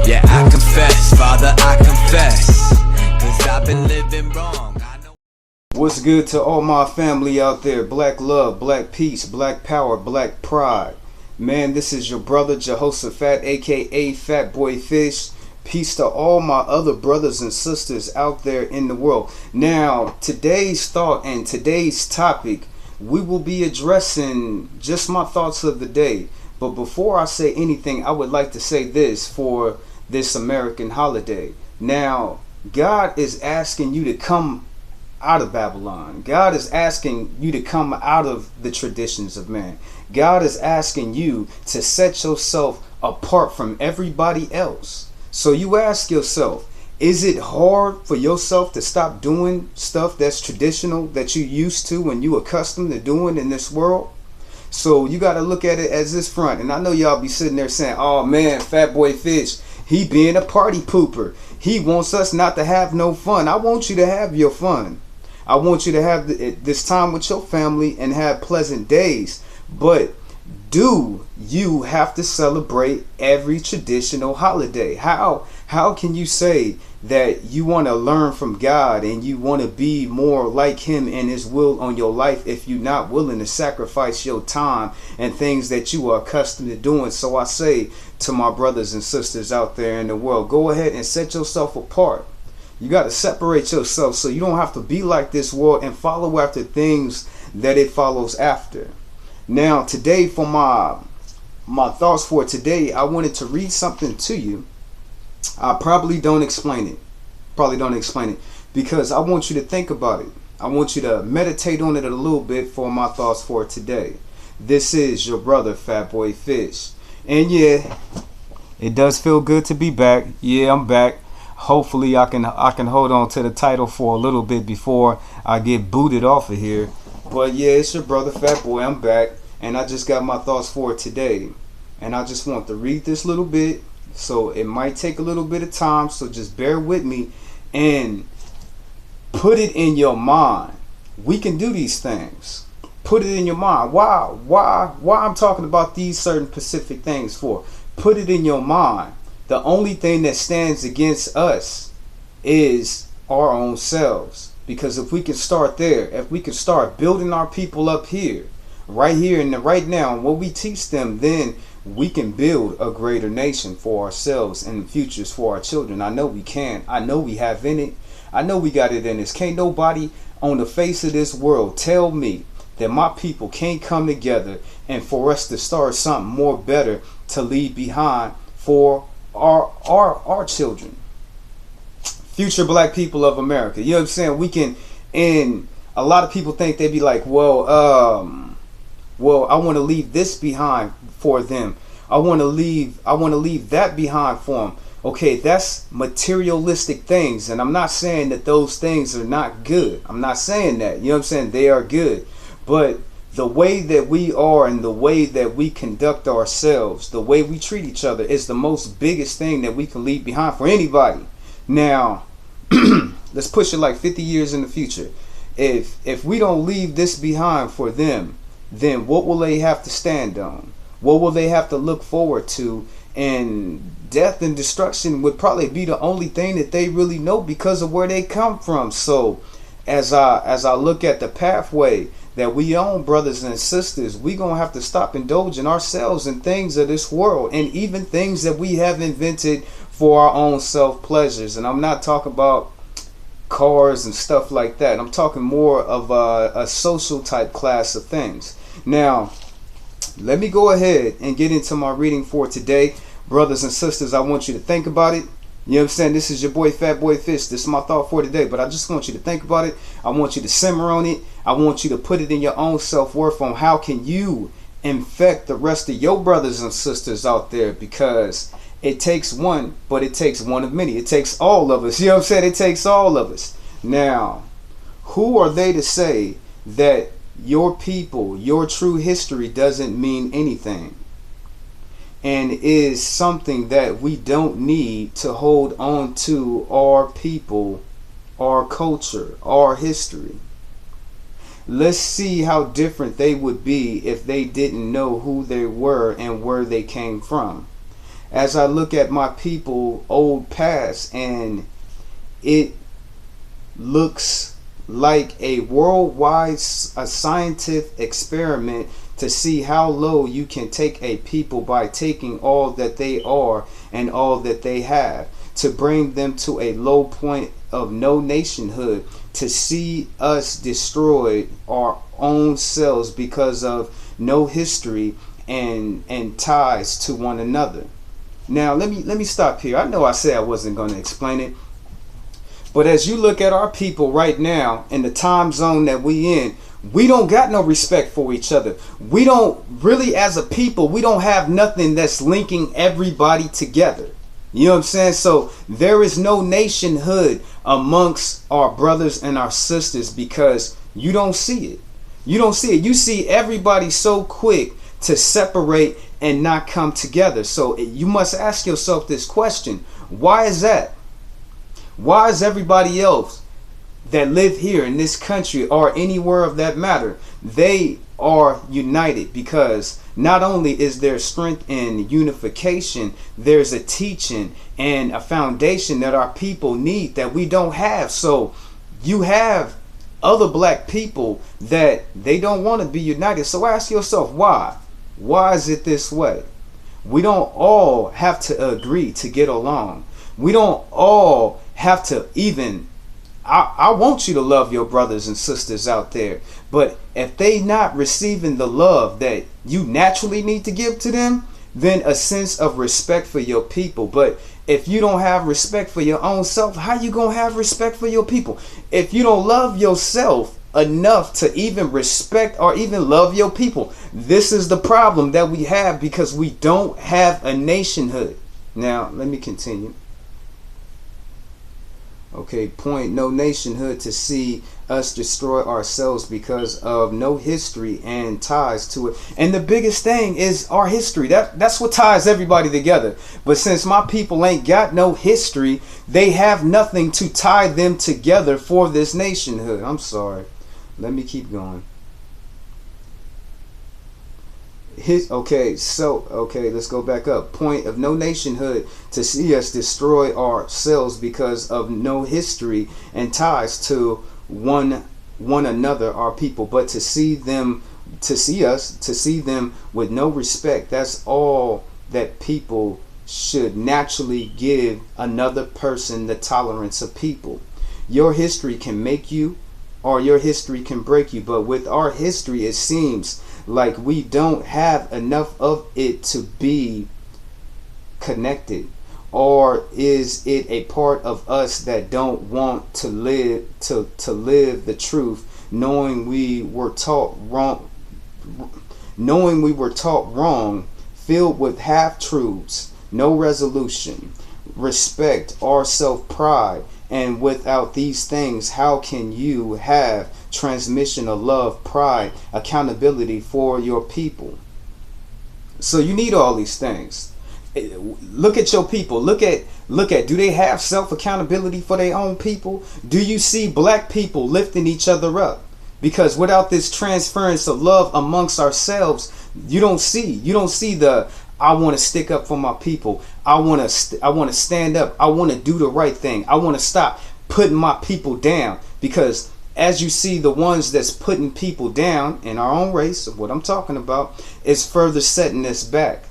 Yeah, I confess, Father, I confess, 'cause I've been living wrong. What's good to all my family out there? Black love, black peace, black power, black pride. Man, this is your brother Jehoshaphat, aka Fat Boy Fish. Peace to all my other brothers and sisters out there in the world. Now, today's thought and today's topic, we will be addressing just my thoughts of the day. But before I say anything, I would like to say this for this American holiday. Now, God is asking you to come out of Babylon. God is asking you to come out of the traditions of man. God is asking you to set yourself apart from everybody else. So you ask yourself, is it hard for yourself to stop doing stuff that's traditional, that you used to and you accustomed to doing in this world? So you got to look at it as this front. And I know y'all be sitting there saying, oh man, Fat Boy Fish, he being a party pooper. He wants us not to have no fun. I want you to have your fun. I want you to have this time with your family and have pleasant days. But do you have to celebrate every traditional holiday? How can you say that you want to learn from God and you want to be more like him and his will on your life if you're not willing to sacrifice your time and things that you are accustomed to doing? So I say to my brothers and sisters out there in the world, go ahead and set yourself apart. You got to separate yourself so you don't have to be like this world and follow after things that it follows after. Now, today for my thoughts for today, I wanted to read something to you. I probably don't explain it because I want you to think about it. I want you to meditate on it a little bit for my thoughts for today. This is your brother, Fat Boy Fish. And yeah, it does feel good to be back. Yeah, I'm back. Hopefully I can hold on to the title for a little bit before I get booted off of here. But yeah, it's your brother Fat Boy. I'm back, and I just got my thoughts for today. And I just want to read this little bit. So it might take a little bit of time, so just bear with me and put it in your mind. We can do these things. Put it in your mind. Why I'm talking about these certain specific things for? Put it in your mind. The only thing that stands against us is our own selves. Because if we can start there, if we can start building our people up here and right now, and what we teach them, then we can build a greater nation for ourselves and futures for our children. I know we can. I know we have in it. I know we got it in us. Can't nobody on the face of this world tell me that my people can't come together and for us to start something more better to leave behind for our children, future black people of America. You know what I'm saying? We can, and a lot of people think they'd be like, well, I want to leave this behind for them. I want to leave that behind for them. Okay, that's materialistic things, and I'm not saying that those things are not good. I'm not saying that. You know what I'm saying? They are good, but the way that we are and the way that we conduct ourselves, the way we treat each other is the most biggest thing that we can leave behind for anybody. Now, let's push it like 50 years in the future. If we don't leave this behind for them, then what will they have to stand on? What will they have to look forward to? And death and destruction would probably be the only thing that they really know because of where they come from. So as I look at the pathway that we own, brothers and sisters, we gonna have to stop indulging ourselves in things of this world and even things that we have invented for our own self pleasures. And I'm not talking about cars and stuff like that. I'm talking more of a social type class of things. Now, let me go ahead and get into my reading for today. Brothers and sisters, I want you to think about it. You know what I'm saying? This is your boy Fat Boy Fish. This is my thought for today, but I just want you to think about it. I want you to simmer on it. I want you to put it in your own self-worth on how can you infect the rest of your brothers and sisters out there, because it takes one, but it takes one of many. It takes all of us. You know what I'm saying? It takes all of us. Now, who are they to say that your people, your true history doesn't mean anything and is something that we don't need to hold on to our people, our culture, our history? Let's see how different they would be if they didn't know who they were and where they came from. as I look at my people old past, and it looks like a worldwide a scientific experiment to see how low you can take a people by taking all that they are and all that they have, to bring them to a low point of no nationhood, to see us destroy our own selves because of no history and ties to one another. Now let me stop here. I know I said I wasn't going to explain it, but as you look at our people right now in the time zone that we in, we don't got no respect for each other. We don't really, as a people, we don't have nothing that's linking everybody together. You know what I'm saying? So there is no nationhood amongst our brothers and our sisters because you don't see it. You don't see it. You see everybody so quick to separate and not come together. So you must ask yourself this question. Why is that? Why is everybody else that live here in this country or anywhere of that matter, they are united? Because not only is there strength in unification, there's a teaching and a foundation that our people need that we don't have. So you have other black people that they don't want to be united. So ask yourself why. Why is it this way? We don't all have to agree to get along. We don't all have to even, I want you to love your brothers and sisters out there, but if they not receiving the love that you naturally need to give to them, then a sense of respect for your people. But if you don't have respect for your own self, how you gonna have respect for your people? If you don't love yourself enough to even respect or even love your people, this is the problem that we have, because we don't have a nationhood. Now let me continue. Okay, point, no nationhood, to see us destroy ourselves because of no history and ties to it. And the biggest thing is our history. That's what ties everybody together. But since my people ain't got no history, they have nothing to tie them together for this nationhood. I'm sorry. Let me keep going. Okay, let's go back up. Point of no nationhood, to see us destroy ourselves because of no history and ties to one another, our people, but to see them with no respect. That's all that people should naturally give another person, the tolerance of people. Your history can make you, or your history can break you, but with our history, it seems like we don't have enough of it to be connected. Or is it a part of us that don't want to live live the truth, knowing we were taught wrong, filled with half truths, no resolution, respect, or self-pride? And without these things, how can you have transmission of love, pride, accountability for your people? So you need all these things. Look at your people. Look at do they have self accountability for their own people? Do you see black people lifting each other up? Because without this transference of love amongst ourselves, you don't see the I want to stick up for my people. I want to stand up. I want to do the right thing. I want to stop putting my people down. Because as you see, the ones that's putting people down in our own race, of what I'm talking about, is further setting us back.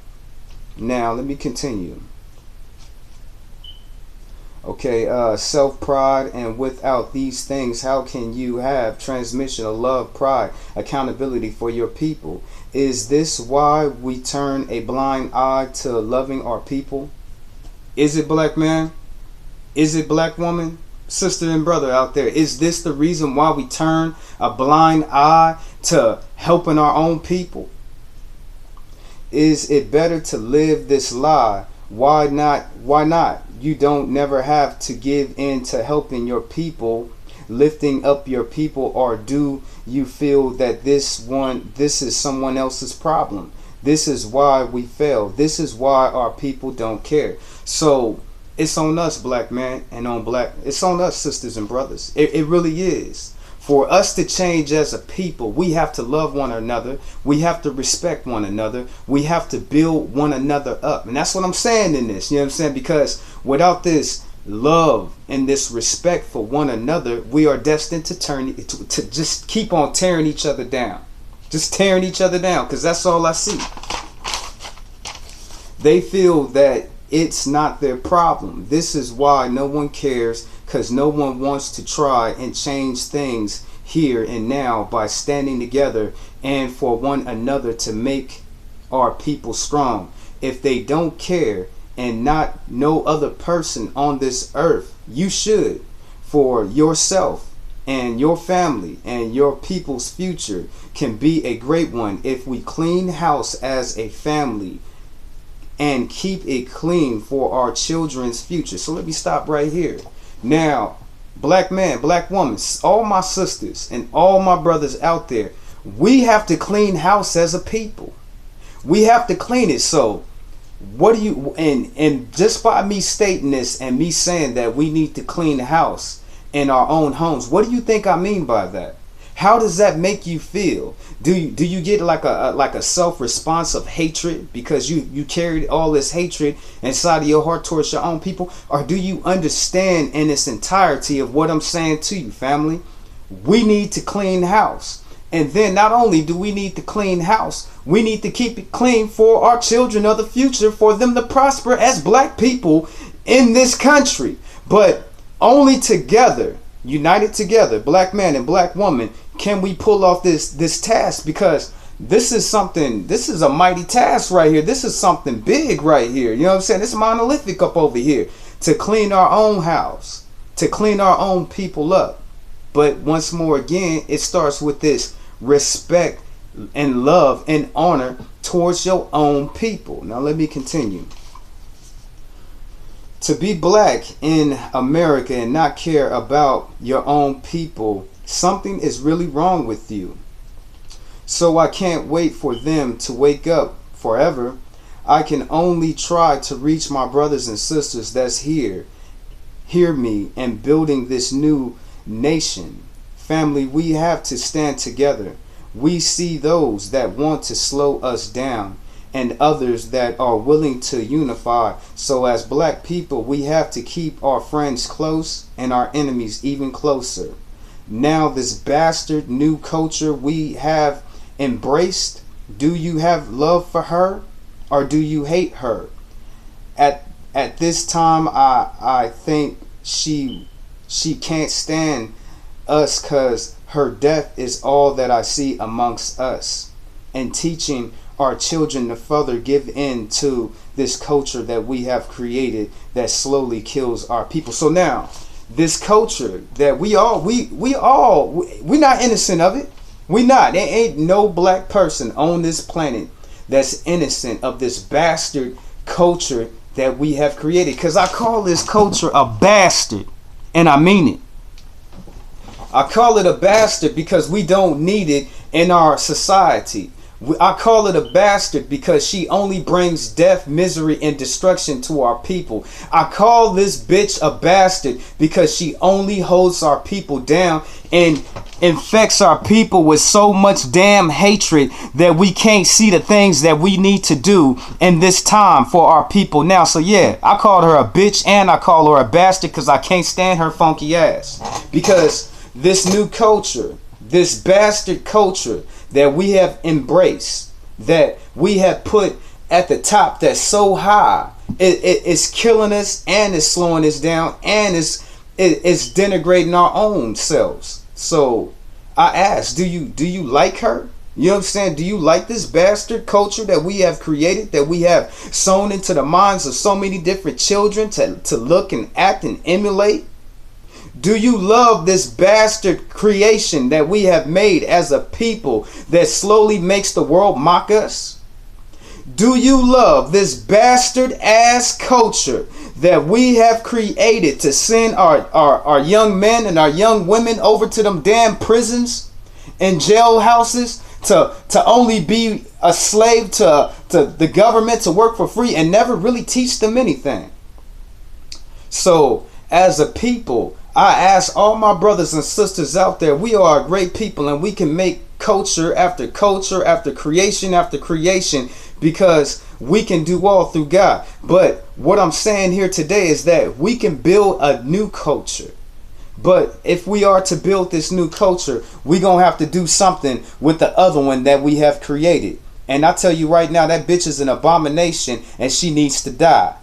Now let me continue. Okay, self-pride, and without these things, how can you have transmission of love, pride, accountability for your people? Is this why we turn a blind eye to loving our people? Is it, black man? Is it, black woman? Sister and brother out there, is this the reason why we turn a blind eye to helping our own people? Is it better to live this lie? Why not? Why not? You don't never have to give in to helping your people, lifting up your people, or do you feel that this is someone else's problem? This is why we fail. This is why our people don't care. So it's on us, black man, and it's on us, sisters and brothers. It really is. For us to change as a people, we have to love one another. We have to respect one another. We have to build one another up. And that's what I'm saying in this. You know what I'm saying? Because without this love and this respect for one another, we are destined to just keep on tearing each other down. Just tearing each other down, because that's all I see. They feel that it's not their problem. This is why no one cares, because no one wants to try and change things here and now by standing together and for one another to make our people strong. If they don't care, and not no other person on this earth, you should, for yourself and your family and your people's future can be a great one if we clean house as a family and keep it clean for our children's future. So let me stop right here. Now, black man, black woman, all my sisters and all my brothers out there, we have to clean house as a people. We have to clean it. So what do you, and just by me stating this and me saying that we need to clean the house in our own homes, what do you think I mean by that? How does that make you feel? Do you get like a self response of hatred because you carried all this hatred inside of your heart towards your own people? Or do you understand in its entirety of what I'm saying to you, family? We need to clean house. And then not only do we need to clean house, we need to keep it clean for our children of the future, for them to prosper as black people in this country. But only together, united together, black man and black woman, can we pull off this task, because this is a mighty task right here. This is something big right here. You know what I'm saying? It's monolithic up over here to clean our own house, to clean our own people up. But once more again, it starts with this respect and love and honor towards your own people. Now let me continue. To be black in America and not care about your own people, something is really wrong with you. So I can't wait for them to wake up forever. I can only try to reach my brothers and sisters that's here. Hear me and building this new nation. Family, we have to stand together. We see those that want to slow us down and others that are willing to unify. So as black people, we have to keep our friends close and our enemies even closer. Now this bastard new culture we have embraced, do you have love for her or do you hate her? At this time, I think she can't stand us, because her death is all that I see amongst us, and teaching our children to further give in to this culture that we have created that slowly kills our people. So now this culture that we're not innocent of it. We not. There ain't no black person on this planet that's innocent of this bastard culture that we have created. Because I call this culture a bastard, and I mean it. I call it a bastard because we don't need it in our society. I call it a bastard because she only brings death, misery, and destruction to our people. I call this bitch a bastard because she only holds our people down and infects our people with so much damn hatred that we can't see the things that we need to do in this time for our people now. So yeah, I called her a bitch and I call her a bastard because I can't stand her funky ass. Because this new culture, this bastard culture that we have embraced, that we have put at the top, that's so high, it's killing us and it's slowing us down and it's denigrating our own selves. So I ask, do you like her? You know what I'm saying? Do you like this bastard culture that we have created, that we have sown into the minds of so many different children to look and act and emulate? Do you love this bastard creation that we have made as a people that slowly makes the world mock us? Do you love this bastard ass culture that we have created to send our young men and our young women over to them damn prisons and jailhouses to only be a slave to the government, to work for free and never really teach them anything? So as a people, I ask all my brothers and sisters out there, we are a great people and we can make culture after creation after creation, because we can do all through God. But what I'm saying here today is that we can build a new culture. But if we are to build this new culture, we're going to have to do something with the other one that we have created. And I tell you right now, that bitch is an abomination and she needs to die.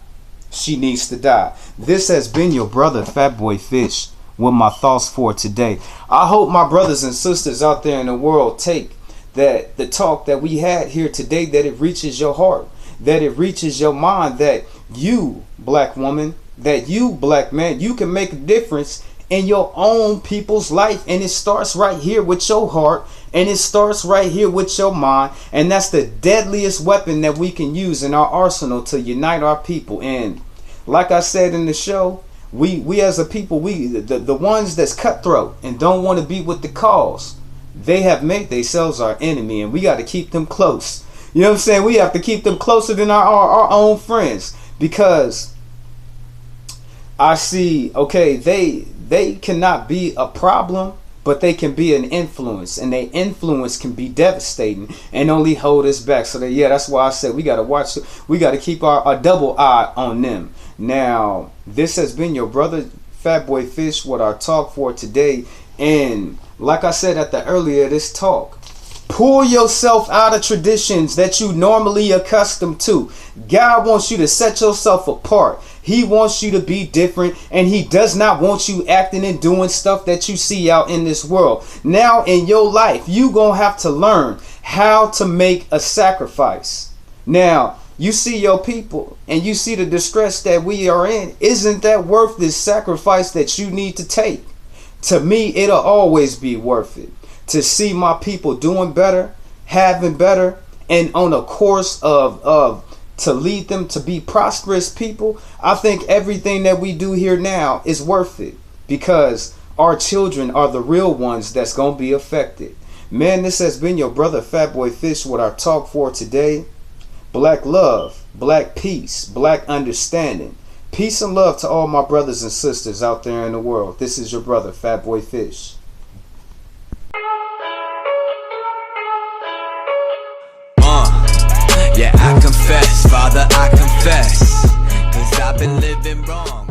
She needs to die. This has been your brother, Fatboy Fish, with my thoughts for today. I hope my brothers and sisters out there in the world take that the talk that we had here today, that it reaches your heart, that it reaches your mind, that you, black woman, that you, black man, you can make a difference in your own people's life. And it starts right here with your heart, and it starts right here with your mind. And that's the deadliest weapon that we can use in our arsenal to unite our people. And like I said in the show, we as a people, the ones that's cutthroat and don't want to be with the cause, they have made themselves our enemy, and we got to keep them close. You know what I'm saying? We have to keep them closer than our own friends, because I see, okay, they cannot be a problem, but they can be an influence, and their influence can be devastating and only hold us back. So that, yeah, that's why I said we got to watch, we got to keep our double eye on them. Now, this has been your brother Fatboy Fish with our talk for today. And like I said at the earlier this talk, pull yourself out of traditions that you normally accustomed to. God wants you to set yourself apart. He wants you to be different, and he does not want you acting and doing stuff that you see out in this world. Now in your life, you gonna have to learn how to make a sacrifice. Now, you see your people and you see the distress that we are in. Isn't that worth this sacrifice that you need to take? To me, it'll always be worth it to see my people doing better, having better, and on a course of to lead them to be prosperous people. I think everything that we do here now is worth it, because our children are the real ones that's going to be affected. Man, this has been your brother Fatboy Fish with our talk for today. Black love, black peace, black understanding. Peace and love to all my brothers and sisters out there in the world. This is your brother Fatboy Fish. Yeah, I confess, Father, I confess, 'cause I've been living wrong.